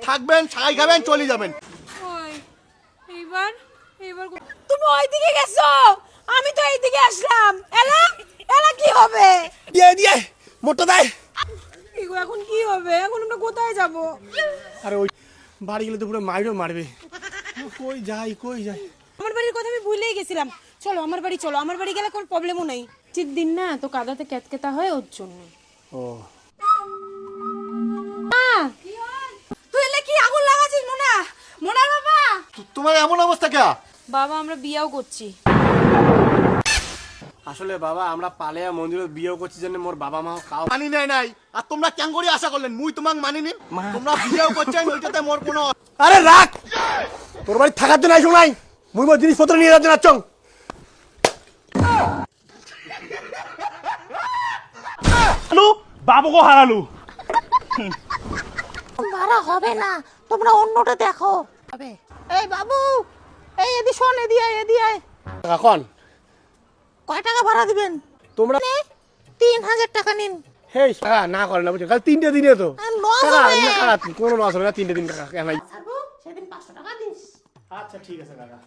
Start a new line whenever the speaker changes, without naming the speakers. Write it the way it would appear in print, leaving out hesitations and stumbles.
থাকবেন, ছাই খাবেন, চলে যাবেন।
ওই এইবার এইবার
তুমি ওইদিকে গেছো, আমি তো এইদিকে আসলাম। এলা এলা কি হবে?
দিয়ে দিয়ে মোটা দেয়।
এখন কি হবে? এখন আমরা কোথায় যাব?
আরে ওই বাড়ি গেলে তো পুরো মাইরও মারবে। কই যাই কই যাই।
আমার বাড়ির কথা আমি ভুলেই গেছিলাম। চলো আমার বাড়ি চলো, আমার বাড়ি গেলে কোনো প্রবলেমও নাই।
ঠিক দিন না তো কাদাতে ক্যাতকেতা হয় ওর জন্য।
ও
তুই এলে কি আগুন লাগাছিস মোনা? মোনার বাবা,
তোমার এমন অবস্থা কে?
বাবা আমরা বিয়াও করছি।
আসলে বাবা আমরা পালেয়া মন্দিরে বিয়ে করছি জন্য মোর বাবা মা কাউ মানি নাই নাই। আর তোমরা কেন করে আশা করলেন মুই তোমাক মানি নিন? তোমরা বিয়েও করছেন ওইটাতে মোর কোনো। আরে রাখ, তোর বাড়ি থাকার জন্য আইসো নাই, মুই মোর জিনিসপত্র নিয়ে যাচ্ছি না চং। বাবুকে হারালু।
ভাড়া হবে না, তোমরা অন্যটা দেখো। হবে। এই বাবু, এই এদি শোন, এদি আয়, এদি আয়।
এখন
কয় টাকা ভাড়া দিবেন?
তোমরা
3000 টাকা নিন।
হেই টাকা না করে না বুঝছো, কাল 3টে দিনে তো
আর লস
টাকা
হবে।
না, কোনো লস হবে না, 3টে দিন টাকা কেন?
সেদিন 500 টাকা দিস।
আচ্ছা ঠিক আছে কাকা।